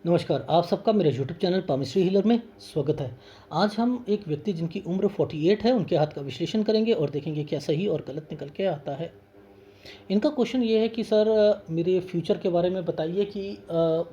नमस्कार, आप सबका मेरे यूट्यूब चैनल पामिस्ट्री हीलर में स्वागत है। आज हम एक व्यक्ति जिनकी उम्र 48 है, उनके हाथ का विश्लेषण करेंगे और देखेंगे क्या सही और गलत निकल के आता है। इनका क्वेश्चन ये है कि सर मेरे फ्यूचर के बारे में बताइए कि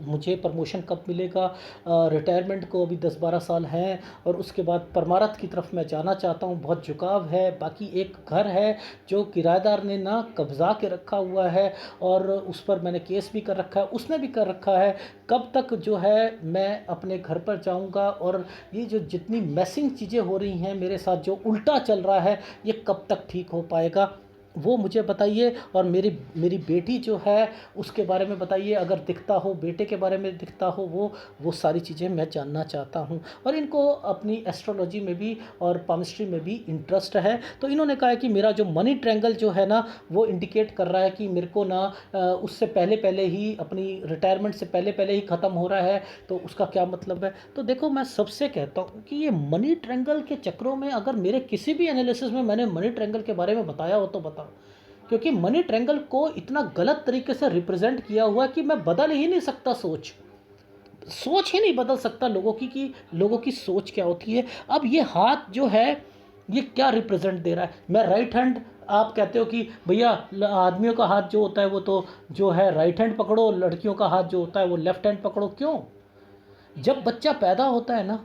मुझे प्रमोशन कब मिलेगा। रिटायरमेंट को अभी 10-12 साल हैं और उसके बाद परमारथ की तरफ मैं जाना चाहता हूँ, बहुत झुकाव है। बाकी एक घर है जो किराएदार ने ना कब्ज़ा के रखा हुआ है और उस पर मैंने केस भी कर रखा है, उसने भी कर रखा है। कब तक जो है मैं अपने घर पर जाऊँगा और ये जो जितनी मैसिंग चीज़ें हो रही हैं मेरे साथ, जो उल्टा चल रहा है, ये कब तक ठीक हो पाएगा, वो मुझे बताइए। और मेरी मेरी बेटी जो है उसके बारे में बताइए, अगर दिखता हो, बेटे के बारे में दिखता हो, वो सारी चीज़ें मैं जानना चाहता हूँ। और इनको अपनी एस्ट्रोलॉजी में भी और पामिस्ट्री में भी इंटरेस्ट है। तो इन्होंने कहा है कि मेरा जो मनी ट्रायंगल जो है ना, वो इंडिकेट कर रहा है कि मेरे को ना उससे पहले पहले ही, अपनी रिटायरमेंट से पहले पहले ही ख़त्म हो रहा है। तो उसका क्या मतलब है? तो देखो, मैं सबसे कहता हूँ कि ये मनी ट्रायंगल के चक्करों में अगर मेरे किसी भी एनालिसिस में मैंने मनी ट्रायंगल के बारे में बताया हो तो बताओ, क्योंकि मनी ट्रायंगल को इतना गलत तरीके से रिप्रेजेंट किया हुआ है कि मैं बदल ही नहीं सकता। सोच ही नहीं बदल सकता लोगों की, कि लोगों की सोच क्या होती है। अब ये हाथ जो है, ये क्या रिप्रेजेंट दे रहा है? मैं राइट हैंड, आप कहते हो कि भैया आदमियों का हाथ जो होता है वो तो जो है राइट हैंड पकड़ो, लड़कियों का हाथ जो होता है वो लेफ्ट हैंड पकड़ो। क्यों? जब बच्चा पैदा होता है ना,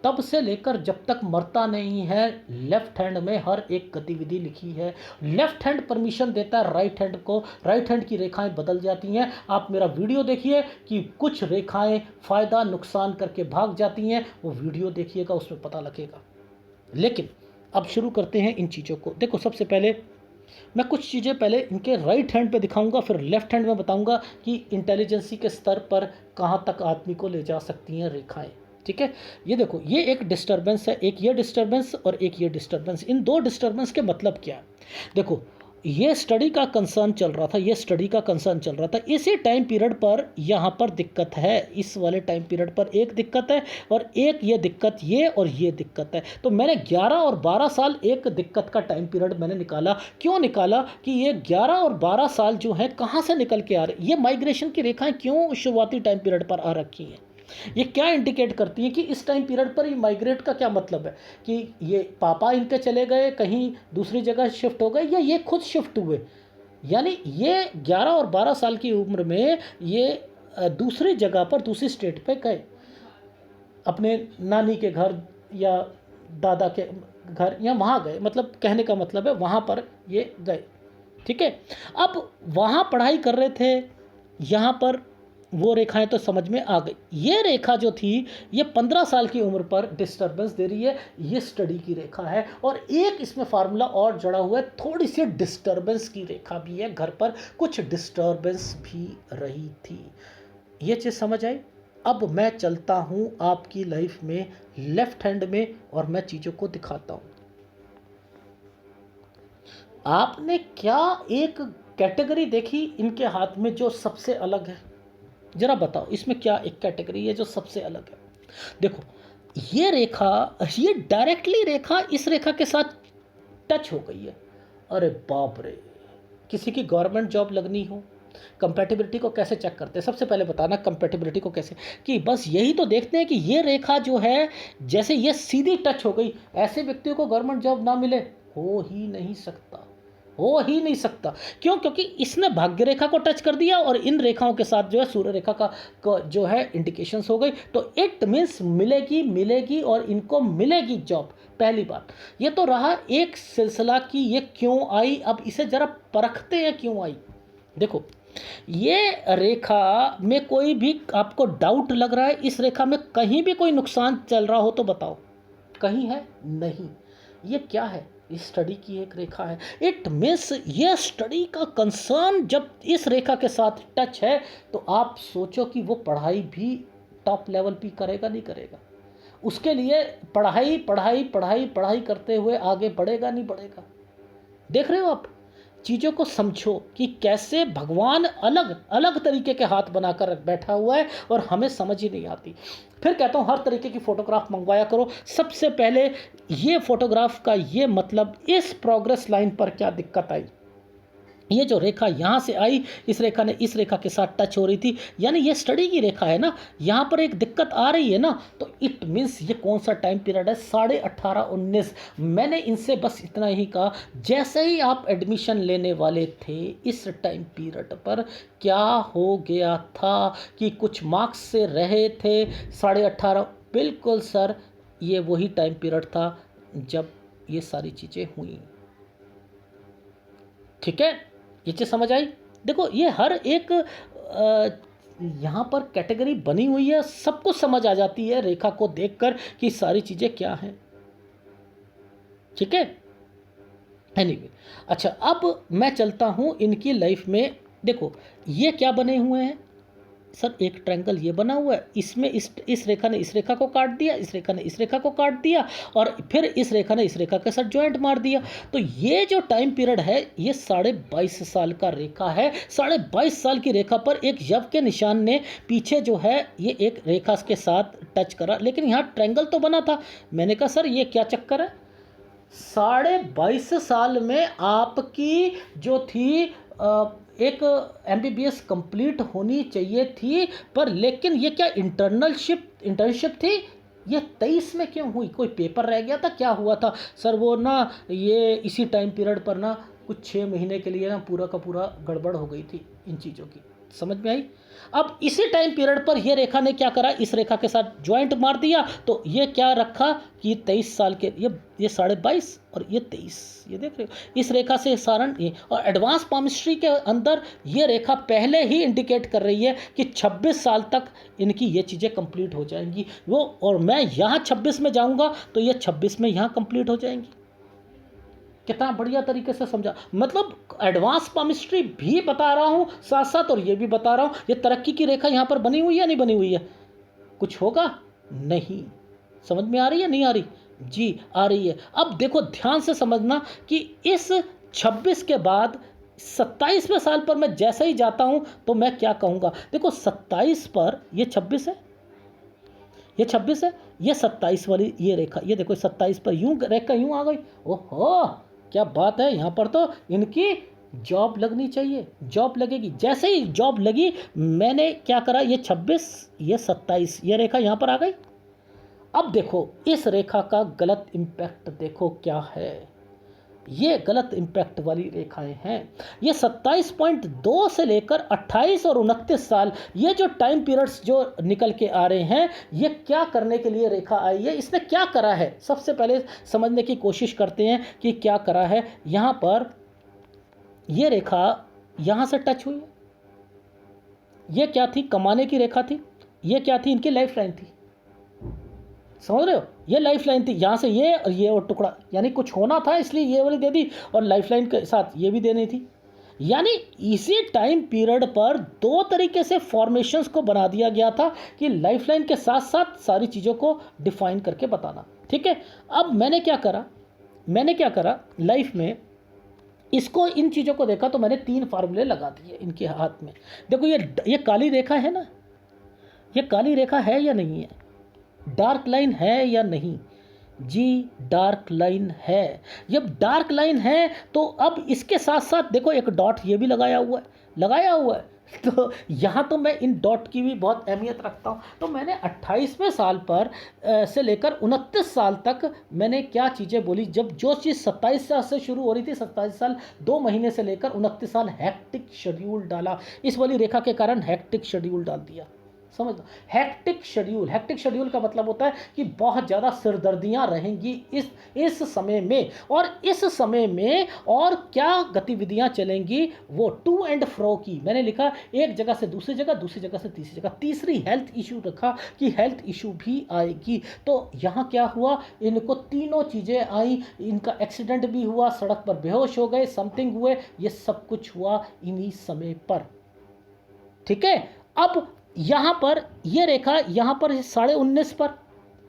तब से लेकर जब तक मरता नहीं है, लेफ्ट हैंड में हर एक गतिविधि लिखी है। लेफ्ट हैंड परमिशन देता है राइट हैंड को, राइट हैंड की रेखाएं बदल जाती हैं। आप मेरा वीडियो देखिए कि कुछ रेखाएं फ़ायदा नुकसान करके भाग जाती हैं, वो वीडियो देखिएगा, उसमें पता लगेगा। लेकिन अब शुरू करते हैं इन चीज़ों को। देखो, सबसे पहले मैं कुछ चीज़ें पहले इनके राइट हैंड पे दिखाऊंगा, फिर लेफ्ट हैंड में बताऊंगा कि इंटेलिजेंसी के स्तर पर कहाँ तक आदमी को ले जा सकती हैं रेखाएं। ठीक है? ये देखो, ये एक डिस्टर्बेंस है, एक ये डिस्टर्बेंस और एक ये डिस्टर्बेंस। इन दो डिस्टर्बेंस के मतलब क्या है? देखो, ये स्टडी का कंसर्न चल रहा था, ये स्टडी का कंसर्न चल रहा था। इसी टाइम पीरियड पर यहाँ पर दिक्कत है, इस वाले टाइम पीरियड पर एक दिक्कत है और एक ये दिक्कत, ये और ये दिक्कत है। तो मैंने 11 और 12 साल एक दिक्कत का टाइम पीरियड मैंने निकाला। क्यों निकाला? कि ये 11 और 12 साल जो है कहाँ से निकल के आ रहे, ये माइग्रेशन की रेखाएं क्यों शुरुआती टाइम पीरियड पर आ रखी हैं? ये क्या इंडिकेट करती है कि इस टाइम पीरियड पर ये माइग्रेट का क्या मतलब है? कि ये पापा इनके चले गए, कहीं दूसरी जगह शिफ्ट हो गए, या ये खुद शिफ्ट हुए? यानी ये 11 और 12 साल की उम्र में ये दूसरी जगह पर, दूसरी स्टेट पे गए, अपने नानी के घर या दादा के घर, या वहाँ गए। मतलब कहने का मतलब है वहाँ पर ये गए। ठीक है? अब वहाँ पढ़ाई कर रहे थे, यहाँ पर वो रेखाएं तो समझ में आ गई। ये रेखा जो थी, ये 15 साल की उम्र पर डिस्टर्बेंस दे रही है, ये स्टडी की रेखा है। और एक इसमें फार्मूला और जुड़ा हुआ है, थोड़ी सी डिस्टर्बेंस की रेखा भी है, घर पर कुछ डिस्टर्बेंस भी रही थी। ये चीज़ समझ आई? अब मैं चलता हूँ आपकी लाइफ में लेफ्ट हैंड में और मैं चीज़ों को दिखाता हूँ। आपने क्या एक कैटेगरी देखी इनके हाथ में जो सबसे अलग है? जरा बताओ, इसमें क्या एक कैटेगरी है जो सबसे अलग है? देखो, ये रेखा, ये डायरेक्टली रेखा इस रेखा के साथ टच हो गई है। अरे बाप रे! किसी की गवर्नमेंट जॉब लगनी हो, कंपैटिबिलिटी को कैसे चेक करते हैं? सबसे पहले बताना कंपैटिबिलिटी को कैसे, कि बस यही तो देखते हैं कि ये रेखा जो है, जैसे ये सीधी टच हो गई, ऐसे व्यक्तियों को गवर्नमेंट जॉब ना मिले, हो ही नहीं सकता, हो ही नहीं सकता। क्यों? क्योंकि इसने भाग्य रेखा को टच कर दिया और इन रेखाओं के साथ जो है सूर्य रेखा का जो है इंडिकेशंस हो गई। तो इट मीन्स मिलेगी, मिलेगी और इनको मिलेगी जॉब। पहली बात, ये तो रहा एक सिलसिला कि ये क्यों आई। अब इसे जरा परखते हैं क्यों आई। देखो, ये रेखा में कोई भी आपको डाउट लग रहा है, इस रेखा में कहीं भी कोई नुकसान चल रहा हो तो बताओ, कहीं है? नहीं। ये क्या है? इस स्टडी की एक रेखा है। इट मीन्स ये स्टडी का कंसर्न जब इस रेखा के साथ टच है, तो आप सोचो कि वो पढ़ाई भी टॉप लेवल पे करेगा, नहीं करेगा? उसके लिए पढ़ाई पढ़ाई पढ़ाई पढ़ाई करते हुए आगे बढ़ेगा, नहीं बढ़ेगा? देख रहे हो आप? चीज़ों को समझो कि कैसे भगवान अलग अलग तरीके के हाथ बनाकर बैठा हुआ है और हमें समझ ही नहीं आती। फिर कहता हूँ, हर तरीके की फ़ोटोग्राफ मंगवाया करो। सबसे पहले ये फ़ोटोग्राफ का ये मतलब, इस प्रोग्रेस लाइन पर क्या दिक्कत आई? ये जो रेखा यहाँ से आई, इस रेखा ने इस रेखा के साथ टच हो रही थी, यानी ये स्टडी की रेखा है ना, यहाँ पर एक दिक्कत आ रही है ना, तो इट मीन्स ये कौन सा टाइम पीरियड है, 18.5-19। मैंने इनसे बस इतना ही कहा, जैसे ही आप एडमिशन लेने वाले थे इस टाइम पीरियड पर क्या हो गया था कि कुछ मार्क्स से रहे थे 18.5। बिल्कुल सर, ये वही टाइम पीरियड था जब ये सारी चीज़ें हुई। ठीक है, ये चीज़ समझ आई। देखो ये हर एक यहाँ पर कैटेगरी बनी हुई है, सब कुछ समझ आ जाती है रेखा को देखकर कि सारी चीज़ें क्या हैं। ठीक है, एनीवे अच्छा, अब मैं चलता हूँ इनकी लाइफ में। देखो ये क्या बने हुए हैं सर, एक ट्रायंगल ये बना हुआ है, इसमें इस रेखा ने इस रेखा को काट दिया, इस रेखा ने इस रेखा को काट दिया, और फिर इस रेखा ने इस रेखा के साथ ज्वाइंट मार दिया। तो ये जो टाइम पीरियड है ये 22.5 साल का रेखा है। 22.5 साल की रेखा पर एक यव के निशान ने पीछे जो है ये एक रेखा के साथ टच करा, लेकिन यहाँ ट्रायंगल तो बना था। मैंने कहा सर ये क्या चक्कर है, 22.5 साल में आपकी जो थी एक MBBS कंप्लीट होनी चाहिए थी, पर लेकिन ये क्या इंटर्नशिप थी, ये 23 में क्यों हुई? कोई पेपर रह गया था, क्या हुआ था? सर वो ना ये इसी टाइम पीरियड पर ना कुछ 6 महीने के लिए ना पूरा का पूरा गड़बड़ हो गई थी इन चीज़ों की। समझ में आई? अब इसी टाइम पीरियड पर ये रेखा ने क्या करा, इस रेखा के साथ ज्वाइंट मार दिया, तो ये क्या रखा कि 23 साल के ये 22.5 और ये 23, ये देख रहे हो इस रेखा से सारण ये। और एडवांस पामिस्ट्री के अंदर ये रेखा पहले ही इंडिकेट कर रही है कि 26 साल तक इनकी ये चीज़ें कंप्लीट हो जाएंगी वो, और मैं यहाँ 26 में जाऊँगा तो ये 26 में यहाँ कंप्लीट हो जाएंगी। कितना बढ़िया तरीके से समझा, मतलब एडवांस पामिस्ट्री भी बता रहा हूँ साथ साथ, और ये भी बता रहा हूँ ये तरक्की की रेखा यहाँ पर बनी हुई है नहीं बनी हुई है, कुछ होगा नहीं। समझ में आ रही है नहीं आ रही? जी आ रही है। अब देखो ध्यान से समझना कि इस 26 के बाद 27वें साल पर मैं जैसे ही जाता हूँ तो मैं क्या कहूँगा। देखो 27 पर ये 26 है, ये 26 है, ये 27 वाली ये रेखा, ये देखो 27 पर यूं रेखा यूं आ गई। ओहो क्या बात है, यहाँ पर तो इनकी जॉब लगनी चाहिए, जॉब लगेगी। जैसे ही जॉब लगी मैंने क्या करा, ये 26 ये 27 ये रेखा यहाँ पर आ गई। अब देखो इस रेखा का गलत इम्पैक्ट देखो क्या है, ये गलत इम्पैक्ट वाली रेखाएं हैं। ये 27.2 से लेकर 28 और 29 साल ये जो टाइम पीरियड्स जो निकल के आ रहे हैं, ये क्या करने के लिए रेखा आई है, इसने क्या करा है, सबसे पहले समझने की कोशिश करते हैं कि क्या करा है। यहाँ पर ये रेखा यहाँ से टच हुई है, ये क्या थी, कमाने की रेखा थी, ये क्या थी, इनकी लाइफ लाइन थी। समझ रहे हो, ये लाइफ लाइन थी, यहाँ से ये और ये और टुकड़ा, यानी कुछ होना था इसलिए ये वाली दे दी, और लाइफ लाइन के साथ ये भी देनी थी। यानी इसी टाइम पीरियड पर दो तरीके से फॉर्मेशंस को बना दिया गया था कि लाइफ लाइन के साथ साथ सारी चीज़ों को डिफाइन करके बताना। ठीक है, अब मैंने क्या करा लाइफ में, इसको इन चीज़ों को देखा तो मैंने 3 फार्मूले लगा दिए इनके हाथ में। देखो ये काली रेखा है ना, ये काली रेखा है या नहीं है, डार्क लाइन है या नहीं? जी डार्क लाइन है। जब डार्क लाइन है तो अब इसके साथ साथ देखो एक डॉट ये भी लगाया हुआ है तो यहाँ तो मैं इन डॉट की भी बहुत अहमियत रखता हूँ। तो मैंने 28वें साल पर से लेकर 29 साल तक मैंने क्या चीज़ें बोली, जब जो चीज़ 27 साल से शुरू हो रही थी, 27 साल 2 महीने से लेकर 29 साल हेक्टिक शेड्यूल डाला, इस वाली रेखा के कारण हेक्टिक शेड्यूल डाल दिया। समझ लो, हेक्टिक शेड्यूल का मतलब होता है कि बहुत ज़्यादा सिरदर्दियाँ रहेंगी इस समय में, और इस समय में और क्या गतिविधियाँ चलेंगी, वो टू एंड फ्रो की। मैंने लिखा एक जगह से दूसरी जगह, दूसरी जगह से तीसरी जगह, तीसरी हेल्थ इशू रखा कि हेल्थ इशू भी आएगी। तो यहाँ क्या हुआ, इनको तीनों चीज़ें आई, इनका एक्सीडेंट भी हुआ, सड़क पर बेहोश हो गए, समथिंग हुए, ये सब कुछ हुआ इन्हीं समय पर। ठीक है, अब यहाँ पर ये रेखा यहाँ पर 19.5 पर,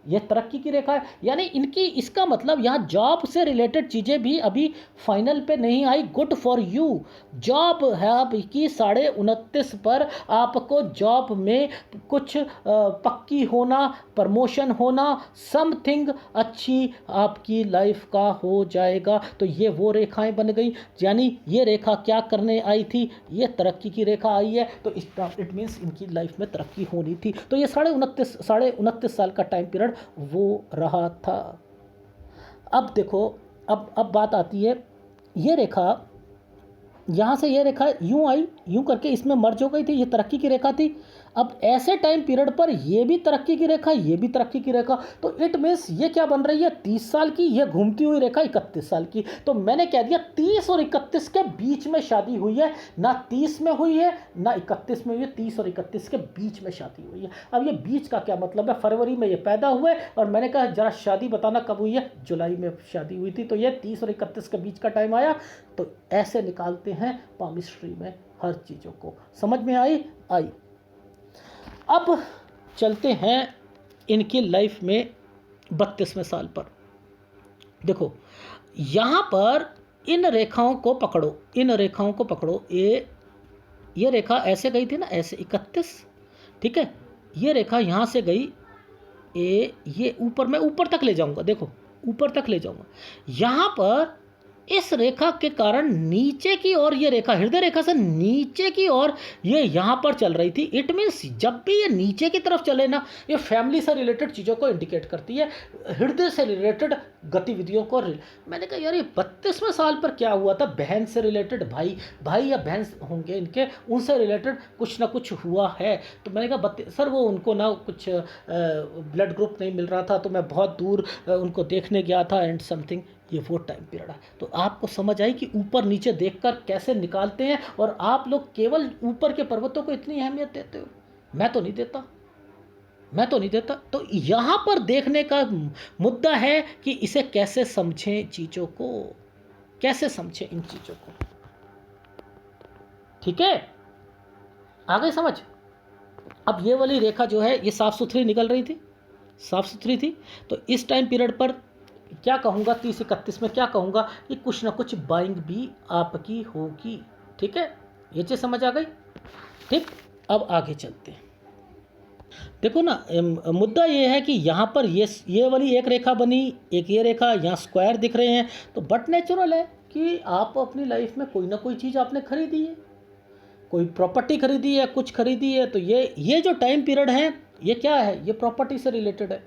ये तरक्की की रेखा है, यानी इनकी, इसका मतलब यहाँ जॉब से रिलेटेड चीज़ें भी अभी फाइनल पे नहीं आई। गुड फॉर यू, जॉब है आपकी 29.5 पर, आपको जॉब में कुछ पक्की होना, प्रमोशन होना, समथिंग अच्छी आपकी लाइफ का हो जाएगा। तो ये वो रेखाएं बन गई, यानी ये रेखा क्या करने आई थी, ये तरक्की की रेखा आई है। तो इट मीन्स इनकी लाइफ में तरक्की होनी थी। तो ये 29.5 साल का टाइम पीरियड वो रहा था। अब देखो, अब बात आती है, ये रेखा यहाँ से, ये रेखा यूँ आई, यूँ करके इसमें मर्ज हो गई थी, ये तरक्की की रेखा थी। अब ऐसे टाइम पीरियड पर ये भी तरक्की की रेखा, ये भी तरक्की की रेखा, तो इट मीन्स ये क्या बन रही है, 30 साल की, ये घूमती हुई रेखा 31 साल की। तो मैंने कह दिया 30 और 31 के बीच में शादी हुई है, ना 30 में हुई है ना 31 में हुई है, 30 और 31 के बीच में शादी हुई है। अब ये बीच का क्या मतलब है, फरवरी में ये पैदा हुए और मैंने कहा जरा शादी बताना कब हुई है, जुलाई में शादी हुई थी, तो ये 30 और 31 के बीच का टाइम आया। तो ऐसे निकालते हैं पामिस्ट्री में हर चीज़ों को। समझ में आई? अब चलते हैं इनकी लाइफ में 32वें साल पर। देखो यहाँ पर इन रेखाओं को पकड़ो, इन रेखाओं को पकड़ो। ये रेखा ऐसे गई थी ना, ऐसे 31, ठीक है। ये रेखा यहाँ से गई, ये ऊपर, मैं ऊपर तक ले जाऊँगा, देखो ऊपर तक ले जाऊँगा। यहाँ पर इस रेखा के कारण नीचे की ओर, ये रेखा हृदय रेखा से नीचे की ओर ये यहाँ पर चल रही थी। इट मीन्स जब भी ये नीचे की तरफ चले ना, ये फैमिली से रिलेटेड चीज़ों को इंडिकेट करती है, हृदय से रिलेटेड गतिविधियों को। मैंने कहा यार ये 32वें साल पर क्या हुआ था, बहन से रिलेटेड, भाई या बहन होंगे इनके, उनसे रिलेटेड कुछ ना कुछ हुआ है। तो मैंने कहा सर वो उनको ना कुछ ब्लड ग्रुप नहीं मिल रहा था, तो मैं बहुत दूर उनको देखने गया था एंड समथिंग। ये वो टाइम पीरियड है। तो आपको समझ आई कि ऊपर नीचे देखकर कैसे निकालते हैं, और आप लोग केवल ऊपर के पर्वतों को इतनी अहमियत देते हो, मैं तो नहीं देता। तो यहाँ पर देखने का मुद्दा है कि इसे कैसे समझें, चीज़ों को कैसे समझें, इन चीज़ों को। ठीक है, आ गई समझ? अब ये वाली रेखा जो है ये साफ सुथरी निकल रही थी, साफ सुथरी थी। तो इस टाइम पीरियड पर क्या कहूँगा, 30-31 में क्या कहूँगा कि कुछ ना कुछ बाइंग भी आपकी होगी। ठीक है, ये चीज़ समझ आ गई? ठीक, अब आगे चलते हैं। देखो ना, मुद्दा ये है कि यहाँ पर ये वाली एक रेखा बनी, एक ये रेखा, यहाँ स्क्वायर दिख रहे हैं। तो बट नेचुरल है कि आप अपनी लाइफ में कोई ना कोई चीज़ आपने खरीदी है, कोई प्रॉपर्टी खरीदी है, कुछ खरीदी है। तो ये जो टाइम पीरियड है ये क्या है, ये प्रॉपर्टी से रिलेटेड है।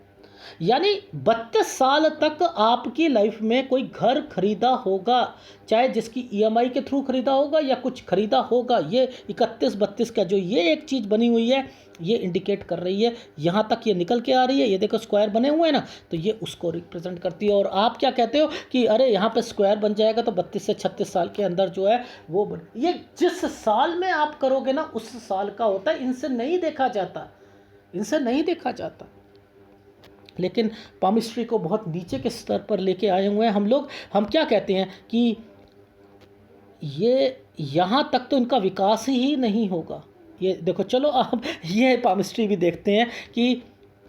यानी 32 साल तक आपकी लाइफ में कोई घर खरीदा होगा, चाहे जिसकी ईएमआई के थ्रू खरीदा होगा या कुछ खरीदा होगा। ये 31-32 का जो ये एक चीज़ बनी हुई है, ये इंडिकेट कर रही है, यहाँ तक ये निकल के आ रही है। ये देखो स्क्वायर बने हुए हैं ना, तो ये उसको रिप्रेजेंट करती है। और आप क्या कहते हो कि अरे यहाँ पे स्क्वायर बन जाएगा तो 32 से 36 साल के अंदर जो है वो ये जिस साल में आप करोगे ना उस साल का होता है, इनसे नहीं देखा जाता। लेकिन पामिस्ट्री को बहुत नीचे के स्तर पर लेके आए हुए हैं हम लोग। हम क्या कहते हैं कि ये यहाँ तक तो इनका विकास ही नहीं होगा। ये देखो, चलो अब ये पामिस्ट्री भी देखते हैं कि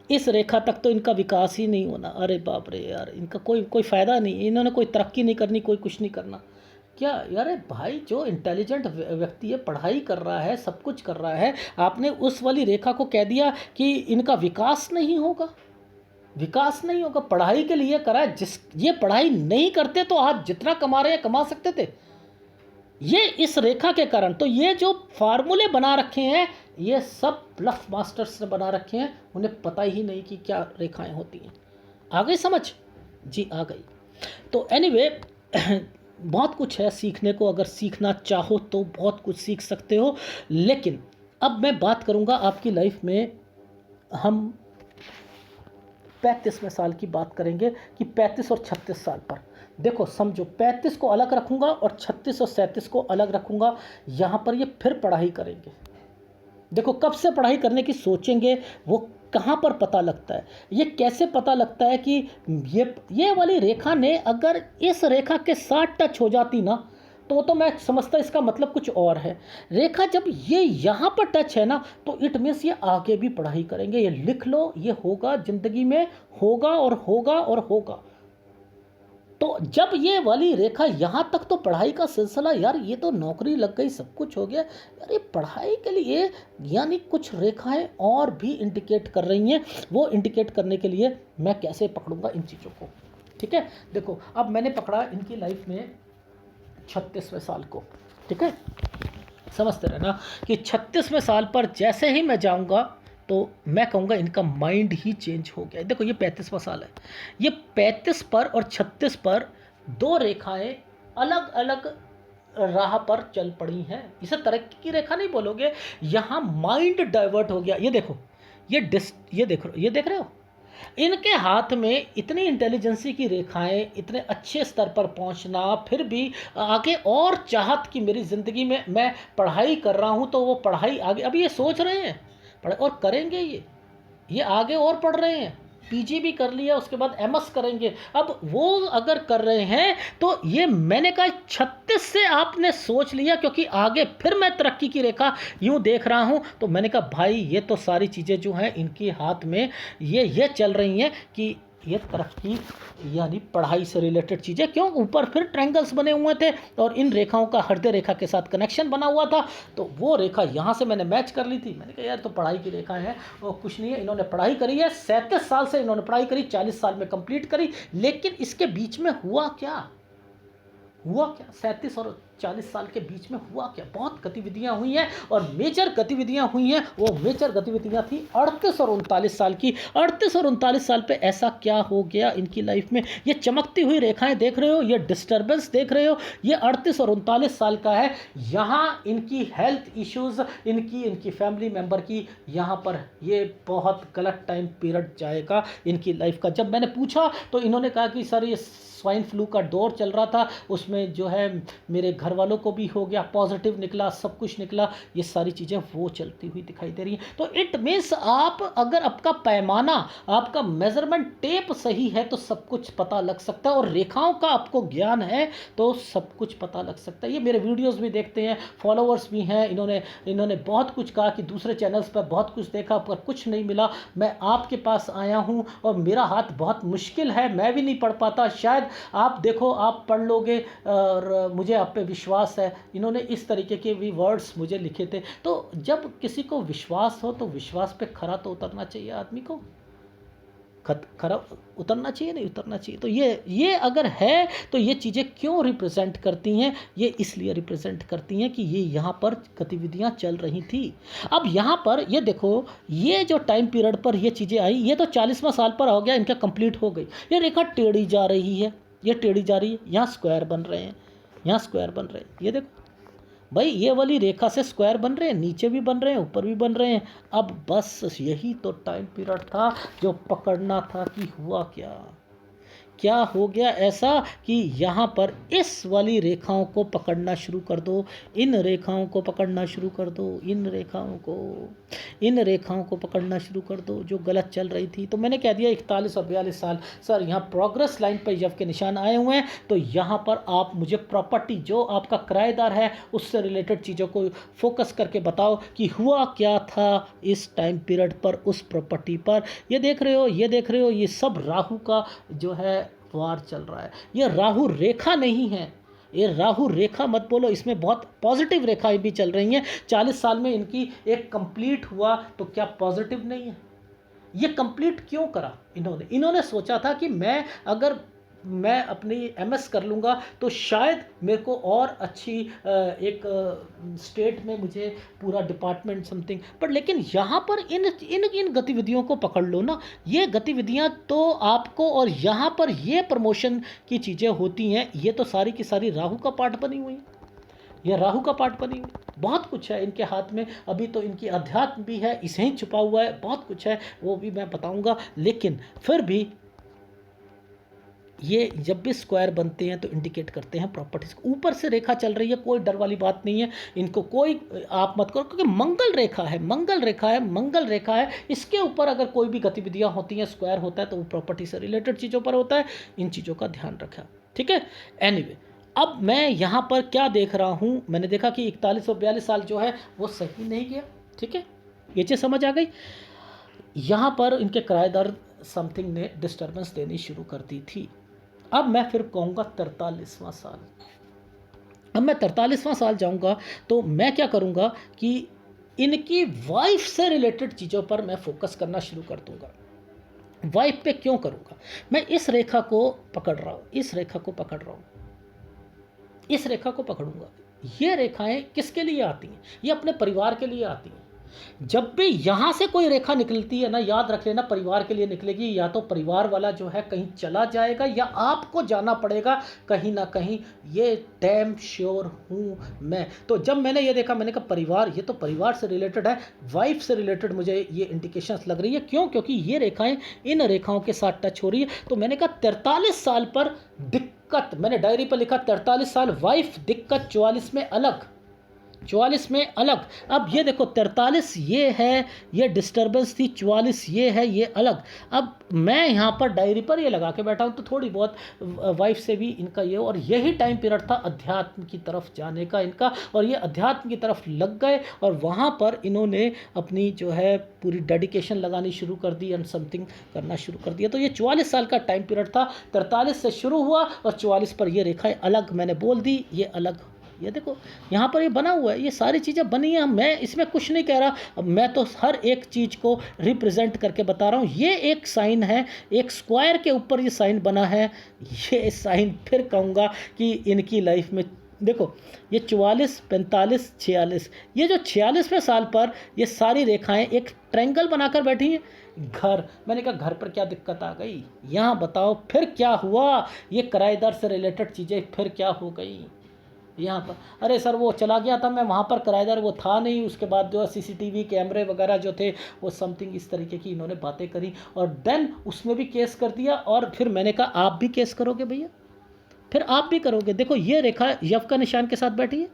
इस रेखा तक तो इनका विकास ही नहीं होना। अरे बाप रे यार, इनका कोई फ़ायदा नहीं, इन्होंने कोई तरक्की नहीं करनी, कोई कुछ नहीं करना। क्या यार भाई, जो इंटेलिजेंट व्यक्ति है, पढ़ाई कर रहा है, सब कुछ कर रहा है, आपने उस वाली रेखा को कह दिया कि इनका विकास नहीं होगा। पढ़ाई के लिए करा है, ये पढ़ाई नहीं करते तो आज जितना कमा रहे हैं कमा सकते थे, ये इस रेखा के कारण। तो ये जो फार्मूले बना रखे हैं ये सब ब्लफ मास्टर्स ने बना रखे हैं, उन्हें पता ही नहीं कि क्या रेखाएं होती हैं। आ गई समझ? जी आ गई। तो एनीवे बहुत कुछ है सीखने को, अगर सीखना चाहो तो बहुत कुछ सीख सकते हो। लेकिन अब मैं बात करूंगा आपकी लाइफ में, हम 35वें साल की बात करेंगे कि 35 और 36 साल पर। देखो समझो, 35 को अलग रखूंगा और 36 और 37 को अलग रखूंगा। यहाँ पर ये फिर पढ़ाई करेंगे। देखो कब से पढ़ाई करने की सोचेंगे, वो कहाँ पर पता लगता है, ये कैसे पता लगता है कि ये वाली रेखा ने अगर इस रेखा के साथ टच हो जाती ना, तो मैं समझता इसका मतलब कुछ और है। रेखा जब ये यहाँ पर टच है ना, तो इट मीन्स ये आगे भी पढ़ाई करेंगे। ये लिख लो, ये होगा ज़िंदगी में, होगा और होगा और होगा। तो जब ये वाली रेखा यहाँ तक, तो पढ़ाई का सिलसिला, यार ये तो नौकरी लग गई, सब कुछ हो गया यार, ये पढ़ाई के लिए यानी कुछ रेखाएं और भी इंडिकेट कर रही हैं। वो इंडिकेट करने के लिए मैं कैसे पकड़ूंगा इन चीज़ों को, ठीक है। देखो अब मैंने पकड़ा इनकी लाइफ में 36वें साल को, ठीक है। समझते रहना कि 36वें साल पर जैसे ही मैं जाऊंगा तो मैं कहूँगा इनका माइंड ही चेंज हो गया। देखो ये 35वां साल है, ये 35 पर और 36 पर दो रेखाएं अलग अलग राह पर चल पड़ी हैं। इसे तरक्की की रेखा नहीं बोलोगे, यहाँ माइंड डाइवर्ट हो गया। ये देखो, ये देख रहे हो, इनके हाथ में इतनी इंटेलिजेंसी की रेखाएं, इतने अच्छे स्तर पर पहुंचना, फिर भी आगे और चाहत कि मेरी ज़िंदगी में मैं पढ़ाई कर रहा हूं, तो वो पढ़ाई आगे, अभी ये सोच रहे हैं पढ़ाई और करेंगे, ये आगे और पढ़ रहे हैं, पीजी भी कर लिया, उसके बाद एमएस करेंगे। अब वो अगर कर रहे हैं तो ये मैंने कहा 36 से आपने सोच लिया, क्योंकि आगे फिर मैं तरक्की की रेखा यूं देख रहा हूं, तो मैंने कहा भाई ये तो सारी चीज़ें जो हैं इनके हाथ में ये चल रही हैं कि ये तरक्की यानी पढ़ाई से रिलेटेड चीज़ें। क्यों, ऊपर फिर ट्रायंगल्स बने हुए थे और इन रेखाओं का हृदय रेखा के साथ कनेक्शन बना हुआ था, तो वो रेखा यहाँ से मैंने मैच कर ली थी। मैंने कहा यार तो पढ़ाई की रेखाएं हैं, और कुछ नहीं है, इन्होंने पढ़ाई करी है, 37 साल से इन्होंने पढ़ाई करी, 40 साल में कंप्लीट करी। लेकिन इसके बीच में हुआ क्या, 37 और 40 साल के बीच में हुआ क्या, बहुत गतिविधियां हुई हैं, और मेजर गतिविधियां हुई हैं। वो मेजर गतिविधियां थी 38 और 39 साल की। 38 और 39 साल पे ऐसा क्या हो गया इनकी लाइफ में, ये चमकती हुई रेखाएं देख रहे हो, ये डिस्टर्बेंस देख रहे हो, ये 38 और 39 साल का है। यहाँ इनकी हेल्थ इश्यूज़, इनकी फैमिली मेम्बर की, यहाँ पर ये बहुत गलत टाइम पीरियड जाएगा इनकी लाइफ का। जब मैंने पूछा तो इन्होंने कहा कि सर ये स्वाइन फ्लू का दौर चल रहा था, उसमें जो है मेरे घर वालों को भी हो गया, पॉजिटिव निकला, सब कुछ निकला, ये सारी चीज़ें वो चलती हुई दिखाई दे रही हैं। तो इट मीन्स आप अगर आपका पैमाना, आपका मेजरमेंट टेप सही है तो सब कुछ पता लग सकता है, और रेखाओं का आपको ज्ञान है तो सब कुछ पता लग सकता है। ये मेरे वीडियोस भी देखते हैं, फॉलोअर्स भी हैं, इन्होंने बहुत कुछ कहा कि दूसरे चैनल्स पर बहुत कुछ देखा पर कुछ नहीं मिला, मैं आपके पास आया हूँ, और मेरा हाथ बहुत मुश्किल है, मैं भी नहीं पढ़ पाता, शायद आप देखो, आप पढ़ लोगे और मुझे आप पे विश्वास है। इन्होंने इस तरीके के भी वर्ड्स मुझे लिखे थे। तो जब किसी को विश्वास हो तो विश्वास पे खरा तो उतरना चाहिए आदमी को, खरा उतरना चाहिए, नहीं उतरना चाहिए। तो ये अगर है तो ये चीज़ें क्यों रिप्रेजेंट करती हैं, ये इसलिए रिप्रेजेंट करती हैं कि ये यहाँ पर गतिविधियाँ चल रही थी। अब यहाँ पर ये देखो, ये जो टाइम पीरियड पर ये चीज़ें आई, ये तो 40वां साल पर हो गया, इनका कंप्लीट हो गई। ये रेखा टेढ़ी जा रही है, ये टेढ़ी जा रही है, यहाँ स्क्वायर बन रहे हैं, यहाँ स्क्वायर बन रहे हैं। ये देखो भाई, ये वाली रेखा से स्क्वायर बन रहे हैं, नीचे भी बन रहे हैं, ऊपर भी बन रहे हैं। अब बस यही तो टाइम पीरियड था जो पकड़ना था कि हुआ क्या हो गया ऐसा कि यहाँ पर इस वाली रेखाओं को पकड़ना शुरू कर दो, इन रेखाओं को पकड़ना शुरू कर दो, इन रेखाओं को पकड़ना शुरू कर दो जो गलत चल रही थी। तो मैंने कह दिया 41 और 42 साल, सर यहाँ प्रोग्रेस लाइन पर जब के निशान आए हुए हैं, तो यहाँ पर आप मुझे प्रॉपर्टी, जो आपका किराएदार है, उससे रिलेटेड चीज़ों को फोकस करके बताओ कि हुआ क्या था इस टाइम पीरियड पर उस प्रॉपर्टी पर। ये देख रहे हो, ये सब राहु का जो है वार चल रहा है। ये राहु रेखा नहीं है, ये राहु रेखा मत बोलो, इसमें बहुत पॉजिटिव रेखाएं भी चल रही हैं। 40 साल में इनकी एक कंप्लीट हुआ, तो क्या पॉजिटिव नहीं है? ये कंप्लीट क्यों करा इन्होंने सोचा था कि मैं अपनी एमएस कर लूँगा तो शायद मेरे को और अच्छी एक स्टेट में मुझे पूरा डिपार्टमेंट समथिंग, पर लेकिन यहाँ पर इन गतिविधियों को पकड़ लो ना, ये गतिविधियाँ तो आपको, और यहाँ पर ये प्रमोशन की चीज़ें होती हैं, ये तो सारी की सारी राहु का पार्ट बनी हुई है, यह राहु का पार्ट बनी हुई। बहुत कुछ है इनके हाथ में, अभी तो इनकी अध्यात्म भी है, इसे ही छुपा हुआ है, बहुत कुछ है, वो भी मैं बताऊँगा। लेकिन फिर भी ये जब भी स्क्वायर बनते हैं तो इंडिकेट करते हैं प्रॉपर्टीज। ऊपर से रेखा चल रही है, कोई डर वाली बात नहीं है, इनको कोई आप मत करो, क्योंकि मंगल रेखा है, इसके ऊपर अगर कोई भी गतिविधियां होती हैं, स्क्वायर होता है, तो वो प्रॉपर्टी से रिलेटेड चीज़ों पर होता है। इन चीज़ों का ध्यान रखा, ठीक है। एनीवे, अब मैं यहाँ पर क्या देख रहा हूँ, मैंने देखा कि 41 और 42 साल जो है वो सही नहीं गया। ठीक है, ये चीज़ समझ आ गई। यहाँ पर इनके किराएदार समथिंग ने डिस्टर्बेंस देनी शुरू कर दी थी। अब मैं फिर कहूँगा 43वां साल। अब मैं 43वां साल जाऊँगा तो मैं क्या करूँगा कि इनकी वाइफ से रिलेटेड चीज़ों पर मैं फोकस करना शुरू कर दूँगा। वाइफ पे क्यों करूँगा? मैं इस रेखा को पकड़ रहा हूँ, इस रेखा को पकड़ रहा हूँ, इस रेखा को पकड़ूंगा। ये रेखाएं किसके लिए आती हैं? ये अपने परिवार के लिए आती हैं। जब भी यहाँ से कोई रेखा निकलती है ना, याद रख लेना परिवार के लिए निकलेगी। या तो परिवार वाला जो है कहीं चला जाएगा या आपको जाना पड़ेगा कहीं ना कहीं, ये डैम श्योर हूँ मैं। तो जब मैंने ये देखा, मैंने कहा परिवार, ये तो परिवार से रिलेटेड है, वाइफ से रिलेटेड मुझे ये इंडिकेशंस लग रही है। क्यों? क्योंकि ये रेखाएं इन रेखाओं के साथ टच हो रही है। तो मैंने कहा 43 साल पर दिक्कत, मैंने डायरी पर लिखा 43 साल वाइफ दिक्कत, 44 में अलग, 44 में अलग। अब ये देखो 43 ये है, ये डिस्टर्बेंस थी, 44 ये है, ये अलग। अब मैं यहाँ पर डायरी पर ये लगा के बैठा हूँ तो थोड़ी बहुत वाइफ से भी इनका ये, और यही टाइम पीरियड था अध्यात्म की तरफ जाने का इनका, और ये अध्यात्म की तरफ लग गए और वहाँ पर इन्होंने अपनी जो है पूरी डेडिकेशन लगानी शुरू कर दी एंड समथिंग करना शुरू कर दिया। तो ये 44 साल का टाइम पीरियड था, 43 से शुरू हुआ और 44 पर ये रेखाएं अलग मैंने बोल दी, ये अलग। ये देखो यहाँ पर ये बना हुआ है, ये सारी चीज़ें बनी हैं, मैं इसमें कुछ नहीं कह रहा। अब मैं तो हर एक चीज़ को रिप्रेजेंट करके बता रहा हूँ। ये एक साइन है, एक स्क्वायर के ऊपर ये साइन बना है। ये साइन फिर कहूँगा कि इनकी लाइफ में देखो, ये 44, 45, 46, ये जो 46वें साल पर ये सारी रेखाएं एक ट्रायंगल बनाकर बैठी हैं। घर, मैंने कहा घर पर क्या दिक्कत आ गई? यहाँ बताओ फिर क्या हुआ? ये किराएदार से रिलेटेड चीज़ें फिर क्या हो गई यहाँ पर? अरे सर वो चला गया था, मैं वहाँ पर किराएदार वो था नहीं, उसके बाद जो सीसीटीवी कैमरे वगैरह जो थे वो समथिंग इस तरीके की इन्होंने बातें करी और देन उसमें भी केस कर दिया। और फिर मैंने कहा आप भी केस करोगे भैया, फिर आप भी करोगे। देखो ये रेखा यव का निशान के साथ बैठी है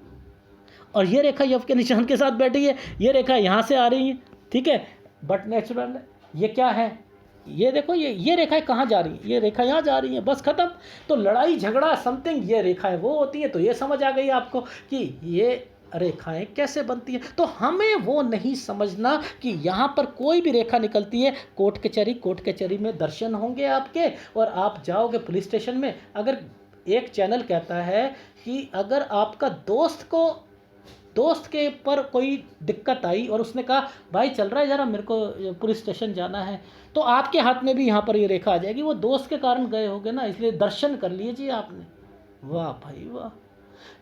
और ये रेखा यव के निशान के साथ बैठी है, ये रेखा यहाँ से आ रही है, ठीक है, बट नेचुरल है। ये क्या है? ये देखो ये रेखाएं कहाँ जा रही हैं? ये रेखा यहाँ जा रही हैं, बस खत्म। तो लड़ाई झगड़ा समथिंग ये रेखाएं वो होती हैं। तो ये समझ आ गई आपको कि ये रेखाएं कैसे बनती हैं। तो हमें वो नहीं समझना कि यहाँ पर कोई भी रेखा निकलती है, कोर्ट कचहरी में दर्शन होंगे आपके और आप जाओगे पुलिस स्टेशन में। अगर एक चैनल कहता है कि अगर आपका दोस्त के पर कोई दिक्कत आई और उसने कहा भाई चल रहा है ज़रा मेरे को पुलिस स्टेशन जाना है, तो आपके हाथ में भी यहाँ पर ये रेखा आ जाएगी। वो दोस्त के कारण गए होगे ना, इसलिए दर्शन कर लीजिए आपने। वाह भाई वाह,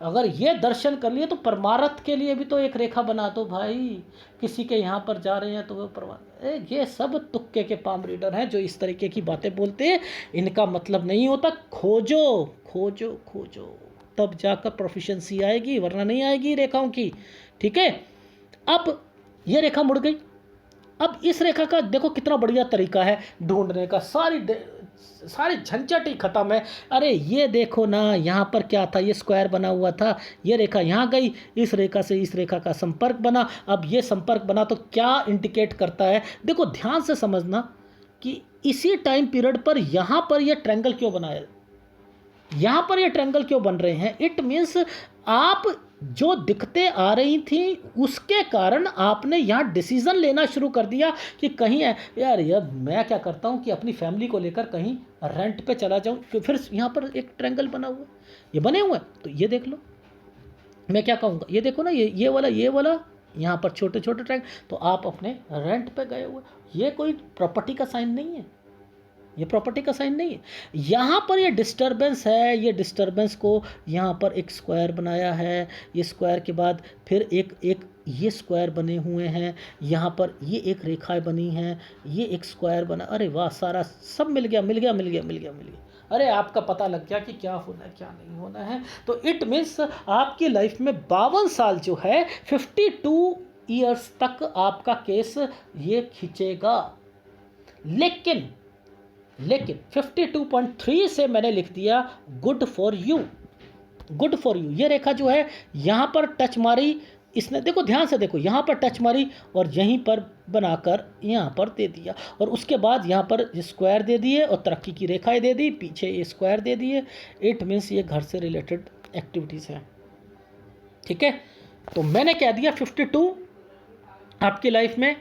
अगर ये दर्शन कर लिए तो परमार्थ के लिए भी तो एक रेखा बना दो भाई। किसी के यहाँ पर जा रहे हैं तो वो परमार्थ, ये सब तुक्के के पाम रीडर हैं जो इस तरीके की बातें बोलते हैं। इनका मतलब नहीं होता। खोजो खोजो खोजो, तब जाकर प्रोफिशिएंसी आएगी, वरना नहीं आएगी रेखाओं की। ठीक है, अब ये रेखा मुड़ गई। अब इस रेखा का देखो कितना बढ़िया तरीका है ढूंढने का, सारी झंझट ही खत्म है। अरे ये देखो ना, यहाँ पर क्या था, ये स्क्वायर बना हुआ था, ये रेखा यहाँ गई, इस रेखा से इस रेखा का संपर्क बना। अब ये संपर्क बना तो क्या इंडिकेट करता है? देखो ध्यान से समझना कि इसी टाइम पीरियड पर यहाँ पर ये ट्रायंगल क्यों बनाया, यहाँ पर ये ट्रायंगल क्यों बन रहे हैं? इट मीन्स आप जो दिक्कतें आ रही थी उसके कारण आपने यहाँ डिसीज़न लेना शुरू कर दिया कि कहीं यार मैं क्या करता हूँ कि अपनी फैमिली को लेकर कहीं रेंट पे चला जाऊँ। फिर यहाँ पर एक ट्रायंगल बना हुआ, ये बने हुए हैं। तो ये देख लो, मैं क्या कहूँगा, ये देखो ना, ये वाला यहाँ पर छोटे छोटे ट्रायंगल, तो आप अपने रेंट पे गए हुए। ये कोई प्रॉपर्टी का साइन नहीं है, ये प्रॉपर्टी का साइन नहीं है। यहाँ पर ये डिस्टरबेंस है, ये डिस्टरबेंस को यहाँ पर एक स्क्वायर बनाया है। ये स्क्वायर के बाद फिर एक ये स्क्वायर बने हुए हैं, यहाँ पर ये एक रेखाएं बनी हैं, ये एक स्क्वायर बना। अरे वाह, सारा सब मिल गया। अरे आपका पता लग गया कि क्या होना है क्या नहीं होना है। तो इट मीन्स आपकी लाइफ में 52 साल जो है, 52 ईयर्स तक आपका केस ये खींचेगा। लेकिन 52.3 से मैंने लिख दिया गुड फॉर यू। ये रेखा जो है यहाँ पर टच मारी इसने, देखो ध्यान से देखो, यहाँ पर टच मारी और यहीं पर बनाकर यहाँ पर दे दिया, और उसके बाद यहाँ पर स्क्वायर दे दिए और तरक्की की रेखाएं दे दी, पीछे ये स्क्वायर दे दिए। इट मीन्स ये घर से रिलेटेड एक्टिविटीज़ हैं। ठीक है, तो मैंने कह दिया 52 आपकी लाइफ में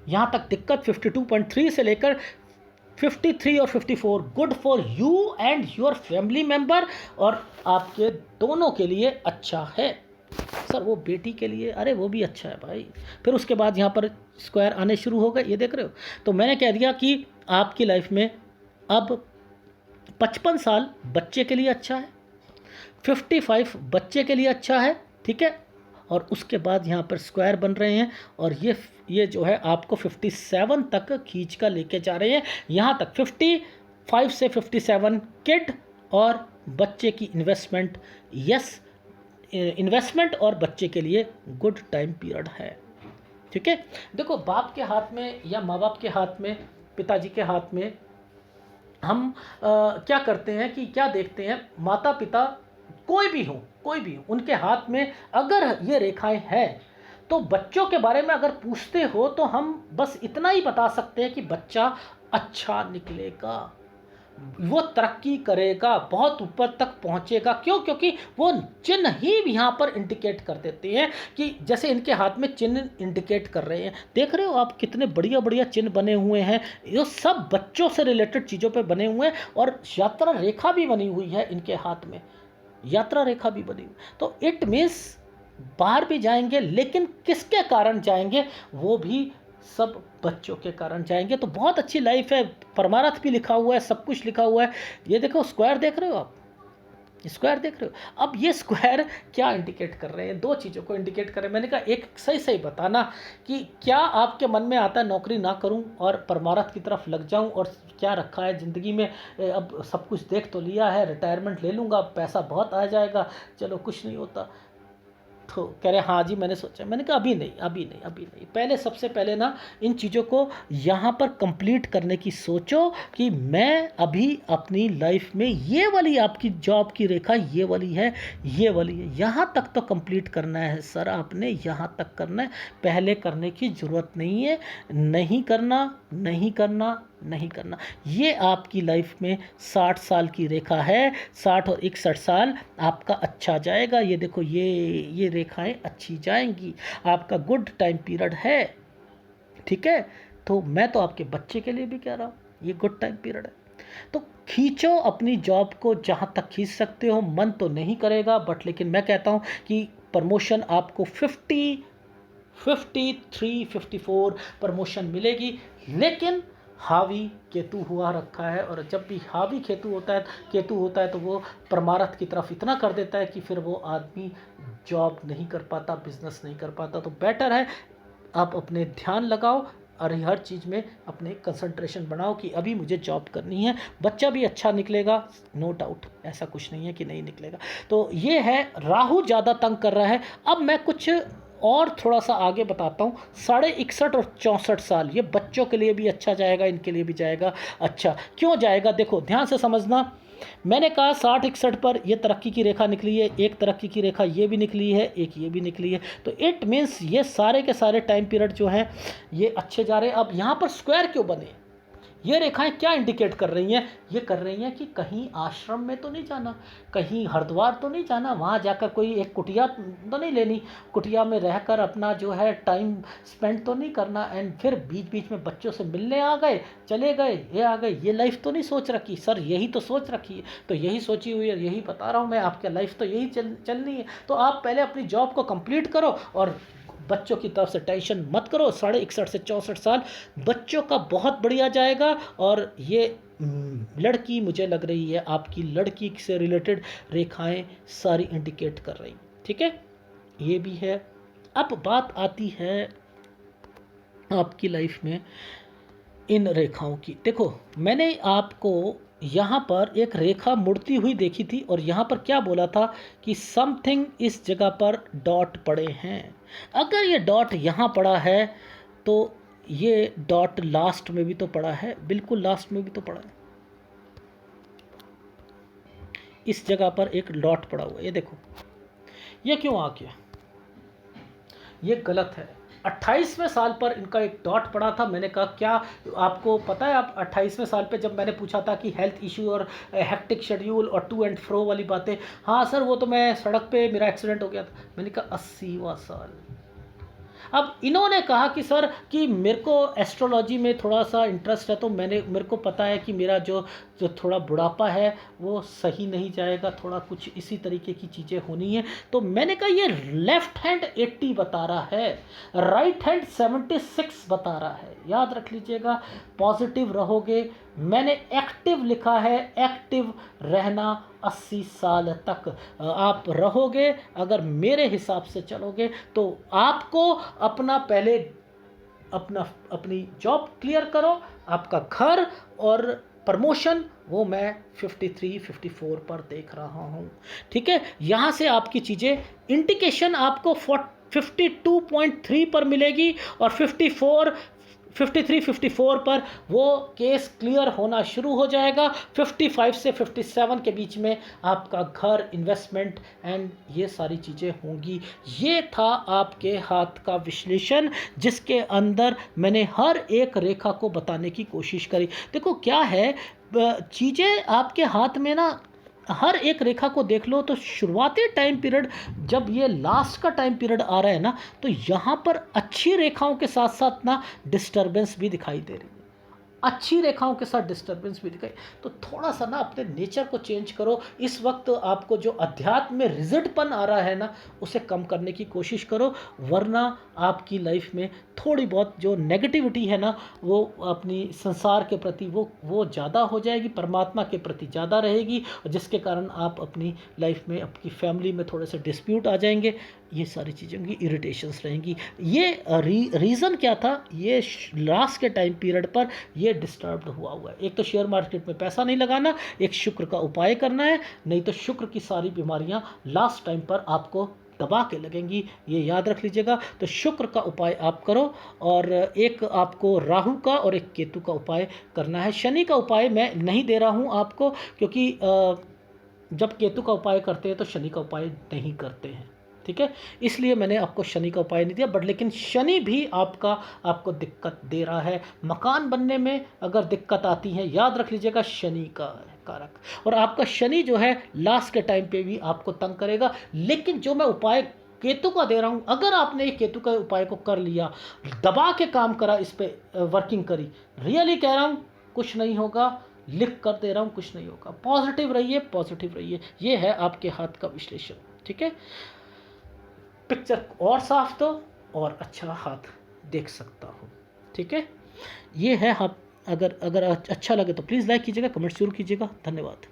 यहाँ तक दिक्कत 52.3 से लेकर 53 और 54 good for you and your family member, और आपके दोनों के लिए अच्छा है। सर वो बेटी के लिए, अरे वो भी अच्छा है भाई। फिर उसके बाद यहाँ पर स्क्वायर आने शुरू हो गए, ये देख रहे हो। तो मैंने कह दिया कि आपकी लाइफ में अब 55 साल बच्चे के लिए अच्छा है, 55 बच्चे के लिए अच्छा है। ठीक है, और उसके बाद यहाँ पर स्क्वायर बन रहे हैं, और ये जो है आपको 57 तक खींच कर लेके जा रहे हैं। यहाँ तक 55 से 57 किड और बच्चे की इन्वेस्टमेंट, यस इन्वेस्टमेंट और बच्चे के लिए गुड टाइम पीरियड है। ठीक है, देखो बाप के हाथ में या माँ बाप के हाथ में, पिताजी के हाथ में हम क्या करते हैं कि क्या देखते हैं, माता पिता कोई भी हो उनके हाथ में अगर ये रेखाएं हैं तो बच्चों के बारे में अगर पूछते हो तो हम बस इतना ही बता सकते हैं कि बच्चा अच्छा निकलेगा, वो तरक्की करेगा, बहुत ऊपर तक पहुंचेगा। क्यों? क्योंकि वो चिन्ह ही यहाँ पर इंडिकेट कर देते हैं कि जैसे इनके हाथ में चिन्ह इंडिकेट कर रहे हैं, देख रहे हो आप कितने बढ़िया बढ़िया चिन्ह बने हुए हैं। ये सब बच्चों से रिलेटेड चीज़ों पे बने हुए हैं, और यात्रा रेखा भी बनी हुई है इनके हाथ में, यात्रा रेखा भी बनी हुई। तो इट मीन्स बाहर भी जाएंगे, लेकिन किसके कारण जाएंगे? वो भी सब बच्चों के कारण जाएंगे। तो बहुत अच्छी लाइफ है, परमारथ भी लिखा हुआ है, सब कुछ लिखा हुआ है। ये देखो स्क्वायर देख रहे हो आप, स्क्वायर देख रहे हो। अब ये स्क्वायर क्या इंडिकेट कर रहे हैं? दो चीज़ों को इंडिकेट कर रहे हैं। मैंने कहा एक सही सही बताना कि क्या आपके मन में आता है नौकरी ना करूं और परमारथ की तरफ लग जाऊं, और क्या रखा है ज़िंदगी में, अब सब कुछ देख तो लिया है, रिटायरमेंट ले लूँगा, पैसा बहुत आ जाएगा, चलो कुछ नहीं होता। तो कह रहे हाँ जी मैंने सोचा। मैंने कहा अभी नहीं, पहले सबसे पहले ना इन चीज़ों को यहाँ पर कंप्लीट करने की सोचो कि मैं अभी अपनी लाइफ में ये वाली आपकी जॉब की रेखा ये वाली है, यहाँ तक तो कंप्लीट करना है सर आपने, यहाँ तक करना है, पहले करने की ज़रूरत नहीं है। नहीं करना। ये आपकी लाइफ में 60 साल की रेखा है, 60 और 61 साल आपका अच्छा जाएगा। ये देखो ये रेखाएं अच्छी जाएंगी, आपका गुड टाइम पीरियड है। ठीक है, तो मैं तो आपके बच्चे के लिए भी कह रहा हूँ ये गुड टाइम पीरियड है। तो खींचो अपनी जॉब को जहाँ तक खींच सकते हो, मन तो नहीं करेगा बट लेकिन मैं कहता हूँ कि प्रमोशन आपको 50, 53, 54 प्रमोशन मिलेगी। लेकिन हावी केतु हुआ रखा है, और जब भी हावी केतु होता है तो वो परमारथ की तरफ इतना कर देता है कि फिर वो आदमी जॉब नहीं कर पाता, बिजनेस नहीं कर पाता। तो बेटर है आप अपने ध्यान लगाओ और हर चीज़ में अपने कंसंट्रेशन बनाओ कि अभी मुझे जॉब करनी है। बच्चा भी अच्छा निकलेगा, नो डाउट, ऐसा कुछ नहीं है कि नहीं निकलेगा। तो ये है, राहु ज़्यादा तंग कर रहा है। अब मैं कुछ और थोड़ा सा आगे बताता हूँ। 61.5 और 64 साल ये बच्चों के लिए भी अच्छा जाएगा, इनके लिए भी जाएगा। अच्छा क्यों जाएगा? देखो ध्यान से समझना। मैंने कहा 60-61 पर ये तरक्की की रेखा निकली है, एक तरक्की की रेखा ये भी निकली है, एक ये भी निकली है। तो इट मीन्स ये सारे के सारे टाइम पीरियड जो हैं ये अच्छे जा रहे हैं। अब यहाँ पर स्क्वायर क्यों बने? ये रेखाएं क्या इंडिकेट कर रही हैं? ये कर रही हैं कि कहीं आश्रम में तो नहीं जाना, कहीं हरिद्वार तो नहीं जाना, वहाँ जाकर कोई एक कुटिया तो नहीं लेनी, कुटिया में रहकर अपना जो है टाइम स्पेंड तो नहीं करना, एंड फिर बीच बीच में बच्चों से मिलने आ गए, चले गए, ये आ गए। ये लाइफ तो नहीं सोच रखी सर, यही तो सोच रखी है। तो यही सोची हुई है, यही बता रहा हूँ मैं, आपका लाइफ तो यही चलनी है। तो आप पहले अपनी जॉब को कंप्लीट करो और बच्चों की तरफ से टेंशन मत करो। 61.5 से 64 साल बच्चों का बहुत बढ़िया जाएगा। और ये लड़की मुझे लग रही है आपकी लड़की से रिलेटेड रेखाएं सारी इंडिकेट कर रही। ठीक है, ये भी है। अब बात आती है आपकी लाइफ में इन रेखाओं की। देखो मैंने आपको यहाँ पर एक रेखा मुड़ती हुई देखी थी, और यहाँ पर क्या बोला था कि समथिंग इस जगह पर डॉट पड़े हैं। अगर ये डॉट यहाँ पड़ा है तो ये डॉट लास्ट में भी तो पड़ा है, बिल्कुल लास्ट में भी तो पड़ा है। इस जगह पर एक डॉट पड़ा हुआ है, ये देखो, ये क्यों आ गया? ये गलत है। 28वें साल पर इनका एक डॉट पड़ा था। मैंने कहा क्या आपको पता है, आप 28वें साल पे जब मैंने पूछा था कि हेल्थ इशू और हेक्टिक शेड्यूल और टू एंड फ्रो वाली बातें, हाँ सर वो तो मैं सड़क पे मेरा एक्सीडेंट हो गया था। मैंने कहा 80वां साल। अब इन्होंने कहा कि सर कि मेरे को एस्ट्रोलॉजी में थोड़ा सा इंटरेस्ट है, तो मेरे को पता है कि मेरा जो जो थोड़ा बुढ़ापा है वो सही नहीं जाएगा, थोड़ा कुछ इसी तरीके की चीज़ें होनी है। तो मैंने कहा ये लेफ्ट हैंड 80 बता रहा है, राइट हैंड 76 बता रहा है। याद रख लीजिएगा, पॉजिटिव रहोगे। मैंने एक्टिव लिखा है, एक्टिव रहना 80 साल तक आप रहोगे। अगर मेरे हिसाब से चलोगे तो आपको अपना पहले अपनी जॉब क्लियर करो, आपका घर और प्रमोशन वो मैं 53-54 पर देख रहा हूँ। ठीक है, यहाँ से आपकी चीज़ें इंडिकेशन आपको 52.3 पर मिलेगी और 53-54 पर वो केस क्लियर होना शुरू हो जाएगा। 55 से 57 के बीच में आपका घर, इन्वेस्टमेंट एंड ये सारी चीज़ें होंगी। ये था आपके हाथ का विश्लेषण, जिसके अंदर मैंने हर एक रेखा को बताने की कोशिश करी। देखो क्या है, चीज़ें आपके हाथ में ना, हर एक रेखा को देख लो तो शुरुआती टाइम पीरियड, जब ये लास्ट का टाइम पीरियड आ रहा है ना, तो यहाँ पर अच्छी रेखाओं के साथ साथ ना डिस्टर्बेंस भी दिखाई दे रही है। अच्छी रेखाओं के साथ डिस्टर्बेंस भी दिखाई, तो थोड़ा सा ना अपने नेचर को चेंज करो। इस वक्त आपको जो अध्यात्म में रिजिडपन आ रहा है ना, उसे कम करने की कोशिश करो, वरना आपकी लाइफ में थोड़ी बहुत जो नेगेटिविटी है ना, वो अपनी संसार के प्रति वो ज़्यादा हो जाएगी, परमात्मा के प्रति ज़्यादा रहेगी, जिसके कारण आप अपनी लाइफ में, आपकी फैमिली में थोड़े से डिस्प्यूट आ जाएंगे। ये सारी चीज़ों की इरिटेशंस रहेंगी। ये रीज़न क्या था, ये लास्ट के टाइम पीरियड पर ये डिस्टर्ब्ड हुआ है। एक तो शेयर मार्केट में पैसा नहीं लगाना, एक शुक्र का उपाय करना है, नहीं तो शुक्र की सारी बीमारियां लास्ट टाइम पर आपको दबा के लगेंगी। ये याद रख लीजिएगा। तो शुक्र का उपाय आप करो, और एक आपको राहु का और एक केतु का उपाय करना है। शनि का उपाय मैं नहीं दे रहा हूँ आपको, क्योंकि जब केतु का उपाय करते हैं तो शनि का उपाय नहीं करते हैं। ठीक है, इसलिए मैंने आपको शनि का उपाय नहीं दिया। बट लेकिन शनि भी आपको दिक्कत दे रहा है। मकान बनने में अगर दिक्कत आती है, याद रख लीजिएगा शनि का कारक, और आपका शनि जो है लास्ट के टाइम पे भी आपको तंग करेगा। लेकिन जो मैं उपाय केतु का दे रहा हूँ, अगर आपने ये केतु का उपाय को कर लिया, दबा के काम करा, इस पर वर्किंग करी, रियली कह रहा हूँ कुछ नहीं होगा, लिख कर दे रहा हूँ कुछ नहीं होगा। पॉजिटिव रहिए, पॉजिटिव रहिए। ये है आपके हाथ का विश्लेषण। ठीक है, पिक्चर और साफ दो और अच्छा हाथ देख सकता हूँ। ठीक है, ये है। आप अगर अच्छा लगे तो प्लीज़ लाइक कीजिएगा, कमेंट जरूर कीजिएगा। धन्यवाद।